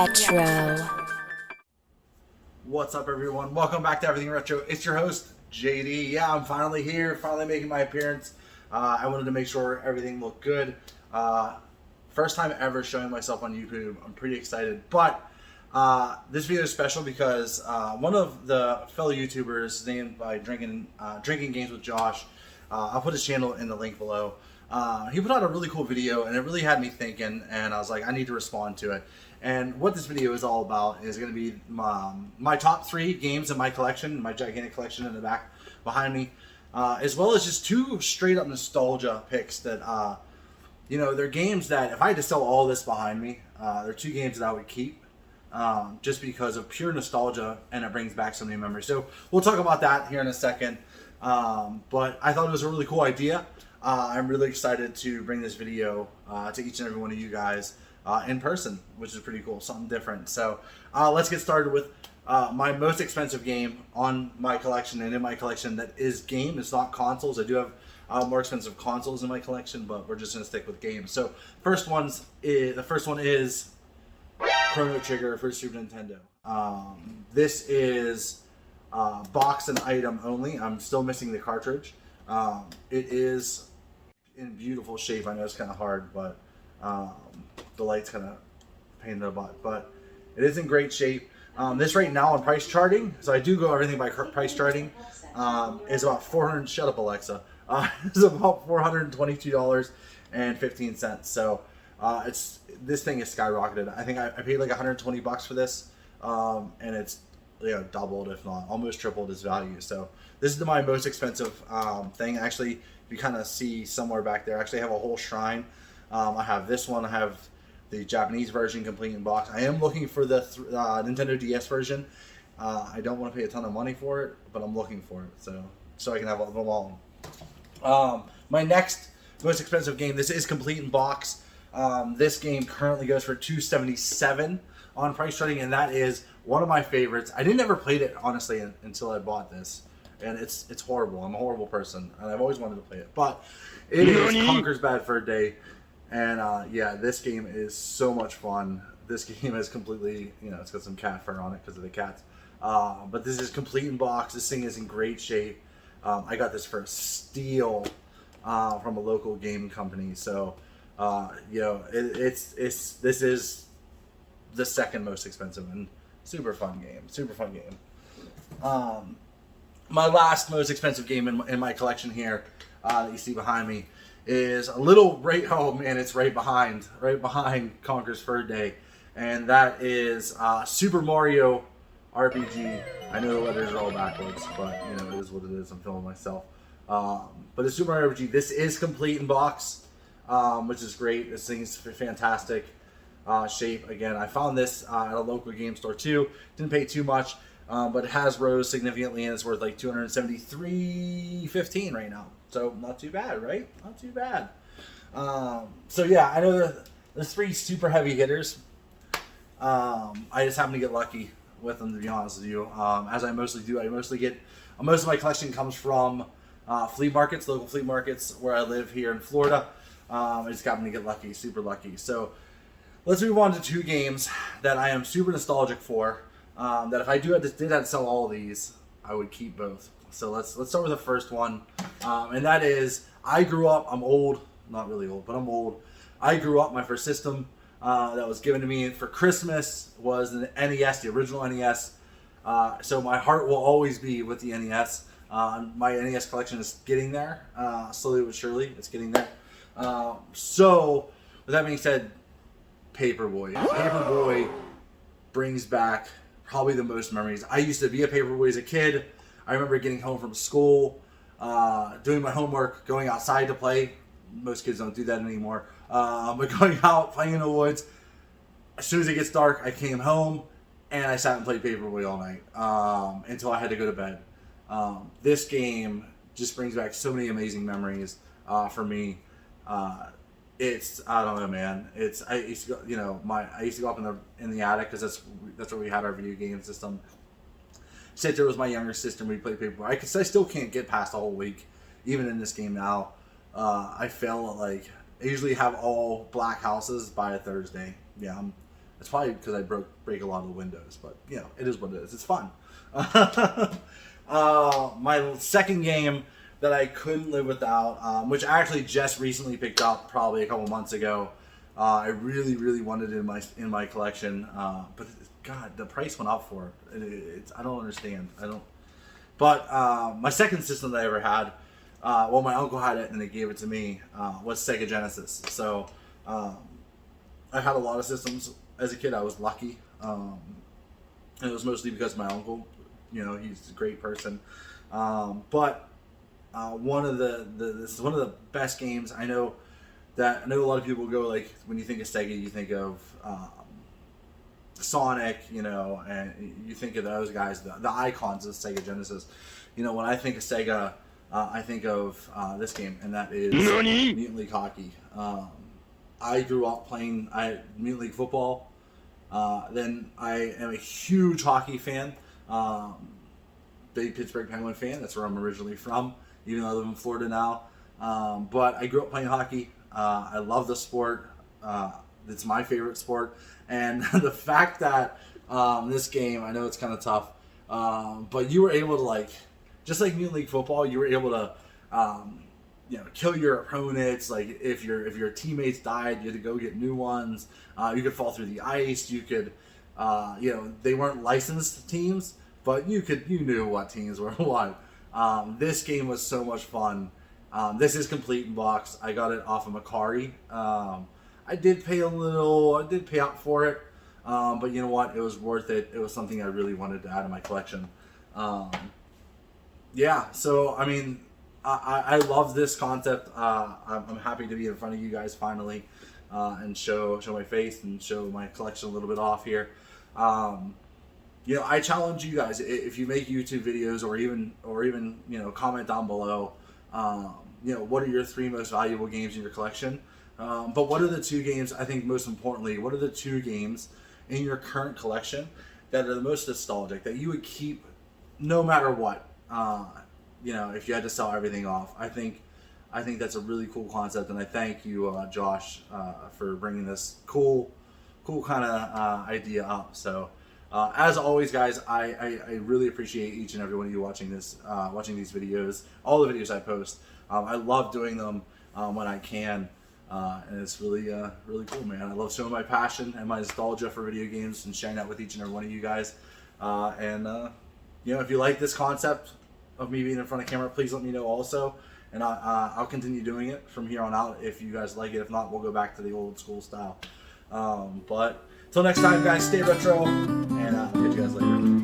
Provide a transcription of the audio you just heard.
Retro. What's up, everyone? Welcome back to Everything Retro. It's your host, JD. Yeah, I'm finally here, finally making my appearance. I wanted to make sure everything looked good. First time ever showing myself on YouTube. I'm pretty excited. But this video is special because one of the fellow YouTubers named by Drinking Games with Josh, I'll put his channel in the link below. He put out a really cool video and it really had me thinking, and I was like, I need to respond to it. And what this video is all about is going to be my top 3 games in my collection, my gigantic collection in the back behind me, as well as just 2 straight up nostalgia picks that, they're games that if I had to sell all this behind me, they're 2 games that I would keep just because of pure nostalgia, and it brings back so many memories. So we'll talk about that here in a second. But I thought it was a really cool idea. I'm really excited to bring this video to each and every one of you guys in person, which is pretty cool, something different. So let's get started with my most expensive game on my collection and in my collection that is game. It's not consoles. I do have more expensive consoles in my collection, but we're just going to stick with games. So the first one is Chrono Trigger for Super Nintendo. This is box and item only. I'm still missing the cartridge. It is in beautiful shape. I know it's kind of hard, but the light's kind of pain in the butt, but it is in great shape. This right now on price charting, so I do go everything by price charting, is about 400. Shut up, Alexa. It's about $422.15. So this thing is skyrocketed. I think I paid like 120 bucks for this, and it's doubled, if not almost tripled its value. So this is my most expensive thing. Actually, if you kind of see somewhere back there, I actually have a whole shrine. I have this one. I have the Japanese version complete in box. I am looking for the Nintendo DS version. I don't want to pay a ton of money for it, but I'm looking for it so I can have them all. My next most expensive game. This is complete in box. This game currently goes for $277 on price charting, and that is one of my favorites. I didn't ever play it honestly until I bought this, and it's horrible. I'm a horrible person, and I've always wanted to play it, but it is Conker's Bad Fur Day. And this game is so much fun. This game is completely, it's got some cat fur on it because of the cats. But this is complete in box. This thing is in great shape. I got this for a steal from a local game company. So, this is the second most expensive and super fun game. Super fun game. My last most expensive game in my collection here that you see behind me is a little it's right behind Conker's Fur Day, and that is Super Mario RPG. I know the letters are all backwards, but it is what it is. I'm filming myself. But it's Super Mario RPG. This is complete in box, which is great. This thing is fantastic shape. Again, I found this at a local game store too. Didn't pay too much, but it has rose significantly, and it's worth like $273.15 right now. So not too bad, right? Not too bad. I know there's 3 super heavy hitters. I just happen to get lucky with them, to be honest with you. As I mostly do, most of my collection comes from flea markets, local flea markets where I live here in Florida. I just happened to get lucky, super lucky. So let's move on to 2 games that I am super nostalgic for. That if I did have to sell all of these, I would keep both. So let's start with the first one, and that is, I grew up, I'm old, not really old, but I'm old. I grew up, my first system that was given to me for Christmas was the NES, the original NES. So my heart will always be with the NES. My NES collection is getting there, slowly but surely, it's getting there. So with that being said, Paperboy. Paperboy brings back probably the most memories. I used to be a Paperboy as a kid. I remember getting home from school, doing my homework, going outside to play. Most kids don't do that anymore. But going out, playing in the woods. As soon as it gets dark, I came home and I sat and played Paperboy all night until I had to go to bed. This game just brings back so many amazing memories for me. I don't know, man. I used to go, I used to go up in the attic because that's where we had our video game system. Sit there with my younger sister and we played Paperboy. I still can't get past a whole week, even in this game now. I fail at I usually have all black houses by a Thursday. Yeah, It's probably because I break a lot of the windows, but you know, it is what it is. It's fun. My second game that I couldn't live without, which I actually just recently picked up probably a couple months ago. I really wanted it in my collection, but God, the price went up for it. I don't understand. But my second system that I ever had, well, my uncle had it and they gave it to me, was Sega Genesis. So I had a lot of systems as a kid. I was lucky, and it was mostly because of my uncle. You know, he's a great person. But one of this is one of the best games. I know a lot of people go, like, when you think of Sega, you think of Sonic, you know, and you think of those guys, the icons of Sega Genesis. You know, when I think of Sega, I think of this game, and that is Mutant League Hockey. I grew up playing Mutant League football. Then I am a huge hockey fan. Big Pittsburgh Penguin fan. That's where I'm originally from, even though I live in Florida now. But I grew up playing hockey. I love the sport. It's my favorite sport. And the fact that this game, I know it's kind of tough, but you were able to, like, just like Mutant League football, you were able to, you know, kill your opponents. Like, if your teammates died, you had to go get new ones. You could fall through the ice. You could, you know, they weren't licensed teams, but you knew what teams were what. This game was so much fun. This is complete in box. I got it off of Macari. I did pay up for it, but you know what? It was worth it. It was something I really wanted to add to my collection. Yeah, so I mean, I love this concept. I'm happy to be in front of you guys finally, and show my face and show my collection a little bit off here. You know, I challenge you guys, if you make YouTube videos or even you know, comment down below. You know, what are your 3 most valuable games in your collection? But what are the 2 games, I think most importantly, what are the 2 games in your current collection that are the most nostalgic, that you would keep no matter what? You know, if you had to sell everything off. I think that's a really cool concept, and I thank you, Josh, for bringing this cool kind of idea up. So, as always, guys, I really appreciate each and every one of you watching these videos, all the videos I post. I love doing them when I can, and it's really cool, man. I love showing my passion and my nostalgia for video games and sharing that with each and every one of you guys. And you know, if you like this concept of me being in front of camera, please let me know also, and I'll continue doing it from here on out if you guys like it. If not, we'll go back to the old school style. But until next time, guys, stay retro, and I'll catch you guys later.